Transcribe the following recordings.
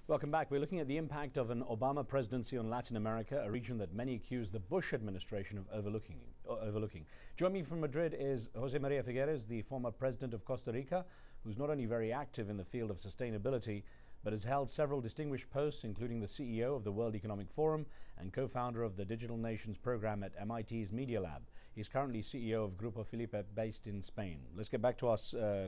Welcome back. We're looking at the impact of an Obama presidency on Latin America, a region that many accuse the Bush administration of overlooking. Joining me from Madrid is Jose Maria Figueres, the former president of Costa Rica, who's not only very active in the field of sustainability, but has held several distinguished posts, including the CEO of the World Economic Forum and co-founder of the Digital Nations program at MIT's Media Lab. He's currently CEO of Grupo Felipe, based in Spain. Let's get back to our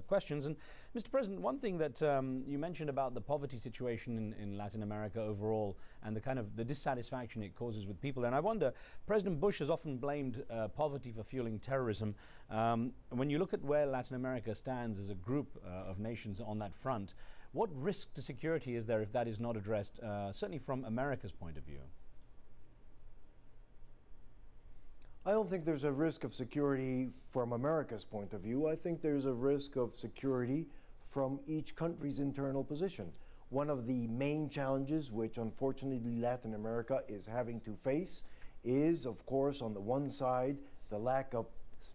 questions. And Mr. President, one thing that you mentioned about the poverty situation in Latin America overall and the kind of the dissatisfaction it causes with people. And I wonder, President Bush has often blamed poverty for fueling terrorism. When you look at where Latin America stands as a group of nations on that front, what risk to security is there if that is not addressed, certainly from America's point of view? I don't think there's a risk of security from America's point of view. I think there's a risk of security from each country's internal position. One of the main challenges which unfortunately Latin America is having to face is, of course, on the one side, the lack of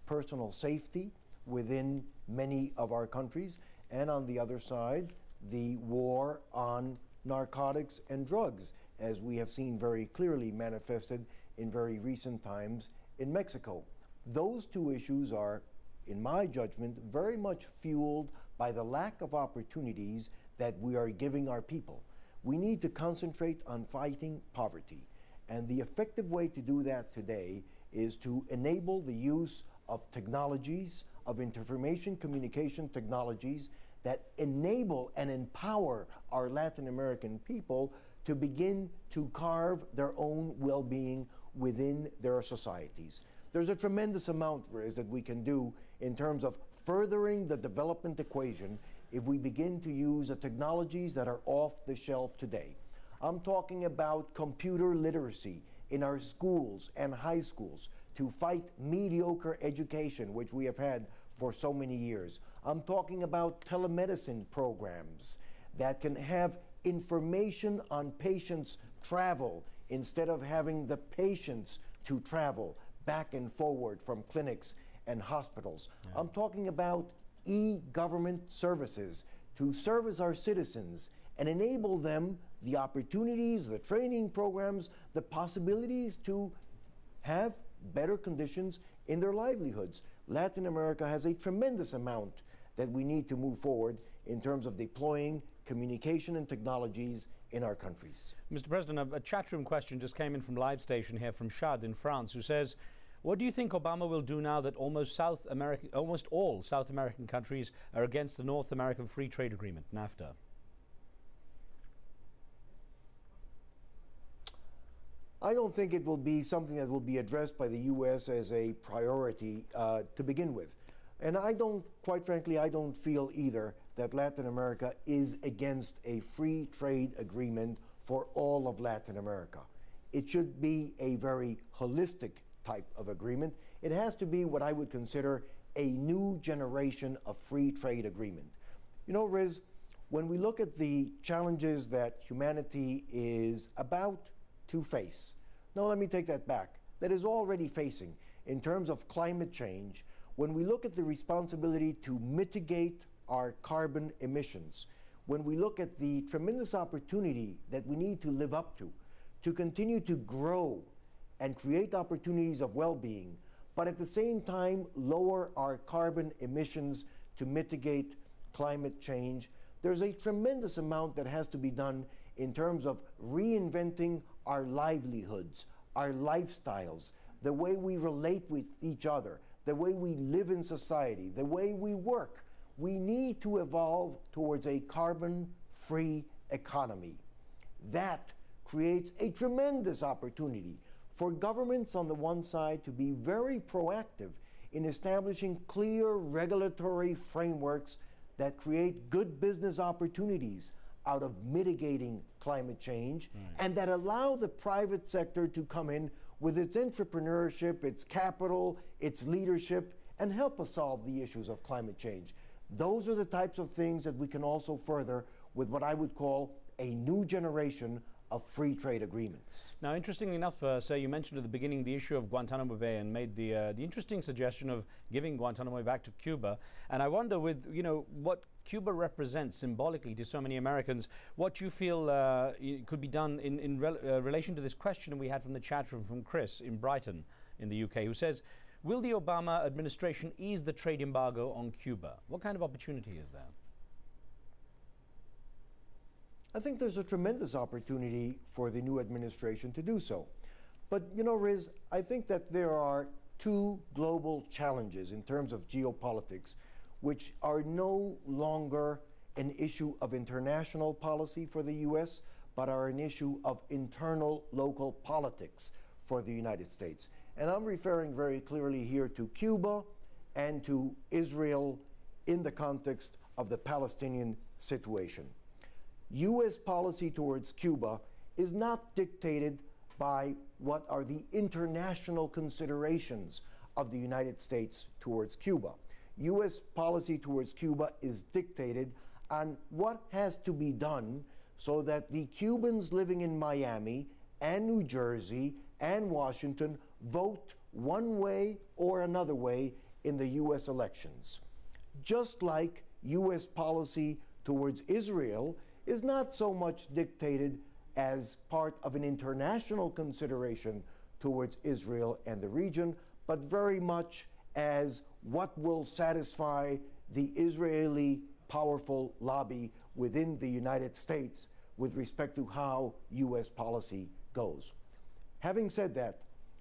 personal safety within many of our countries, and on the other side, the war on narcotics and drugs, as we have seen very clearly manifested in very recent times in Mexico. Those two issues are, in my judgment, very much fueled by the lack of opportunities that we are giving our people. We need to concentrate on fighting poverty. And the effective way to do that today is to enable the use of technologies, of information communication technologies that enable and empower our Latin American people to begin to carve their own well-being within their societies. There's a tremendous amount, Riz, that we can do in terms of furthering the development equation if we begin to use the technologies that are off the shelf today. I'm talking about computer literacy in our schools and high schools to fight mediocre education, which we have had for so many years. I'm talking about telemedicine programs that can have information on patients' travel instead of having the patients to travel back and forward from clinics and hospitals. Yeah. I'm talking about e-government services to service our citizens and enable them the opportunities, the training programs, the possibilities to have better conditions in their livelihoods. Latin America has a tremendous amount that we need to move forward in terms of deploying communication and technologies in our countries. Mr. President, a chat room question just came in from Live Station here from Shad in France, who says, what do you think Obama will do now that almost all South American countries are against the North American Free Trade Agreement, NAFTA? I don't think it will be something that will be addressed by the U.S. as a priority to begin with. And quite frankly, I don't feel either that Latin America is against a free trade agreement for all of Latin America. It should be a very holistic type of agreement. It has to be what I would consider a new generation of free trade agreement. You know, Riz, when we look at the challenges that humanity is about to face. No, let me take that back. That is already facing in terms of climate change. When we look at the responsibility to mitigate our carbon emissions, when we look at the tremendous opportunity that we need to live up to continue to grow and create opportunities of well-being, but at the same time lower our carbon emissions to mitigate climate change, there's a tremendous amount that has to be done in terms of reinventing our livelihoods, our lifestyles, the way we relate with each other, the way we live in society, the way we work. We need to evolve towards a carbon-free economy. That creates a tremendous opportunity for governments on the one side to be very proactive in establishing clear regulatory frameworks that create good business opportunities out of mitigating climate change, and that allow the private sector to come in with its entrepreneurship, its capital, its leadership, and help us solve the issues of climate change. Those are the types of things that we can also further with what I would call a new generation of free trade agreements. Now, interestingly enough, sir, you mentioned at the beginning the issue of Guantanamo Bay and made the interesting suggestion of giving Guantanamo Bay back to Cuba. And I wonder, with what Cuba represents symbolically to so many Americans, what you feel could be done in relation to this question we had from the chat room from Chris in Brighton in the UK, who says, will the Obama administration ease the trade embargo on Cuba? What kind of opportunity is there? I think there's a tremendous opportunity for the new administration to do so. But, you know, Riz, I think that there are two global challenges in terms of geopolitics, which are no longer an issue of international policy for the U.S., but are an issue of internal local politics for the United States. And I'm referring very clearly here to Cuba and to Israel in the context of the Palestinian situation. U.S. policy towards Cuba is not dictated by what are the international considerations of the United States towards Cuba. U.S. policy towards Cuba is dictated on what has to be done so that the Cubans living in Miami and New Jersey and Washington vote one way or another way in the U.S. elections. Just like U.S. policy towards Israel is not so much dictated as part of an international consideration towards Israel and the region, but very much as what will satisfy the Israeli powerful lobby within the United States with respect to how U.S. policy goes. Having said that,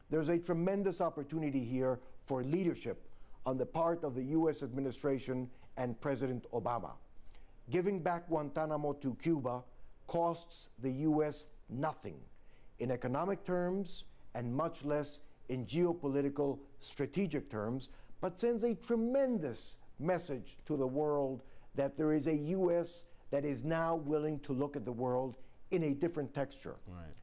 there's a tremendous opportunity here for leadership on the part of the U.S. administration and President Obama. Giving back Guantanamo to Cuba costs the U.S. nothing in economic terms and much less in geopolitical strategic terms, but sends a tremendous message to the world that there is a U.S. that is now willing to look at the world in a different texture. Right.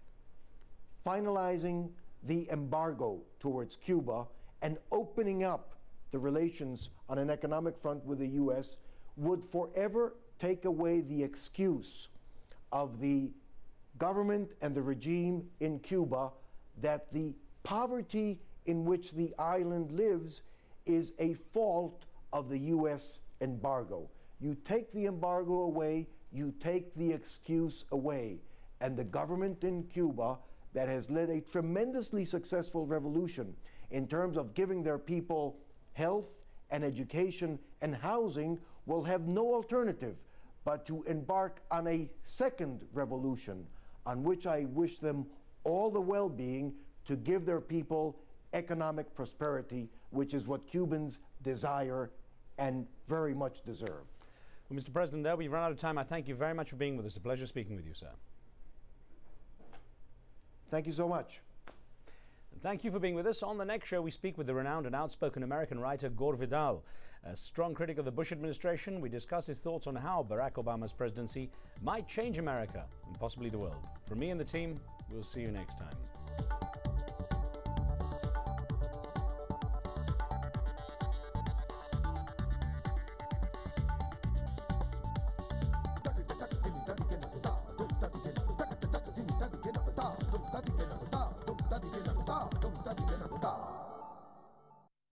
Finalizing the embargo towards Cuba and opening up the relations on an economic front with the U.S. would forever take away the excuse of the government and the regime in Cuba that the poverty in which the island lives is a fault of the U.S. embargo. You take the embargo away, you take the excuse away. And the government in Cuba that has led a tremendously successful revolution in terms of giving their people health and education and housing will have no alternative but to embark on a second revolution on which I wish them all the well-being to give their people economic prosperity, which is what Cubans desire and very much deserve. Well, Mr. President, there we've run out of time. I thank you very much for being with us. A pleasure speaking with you, sir. Thank you so much. And thank you for being with us. On the next show, we speak with the renowned and outspoken American writer Gore Vidal. A strong critic of the Bush administration, we discuss his thoughts on how Barack Obama's presidency might change America and possibly the world. From me and the team, we'll see you next time.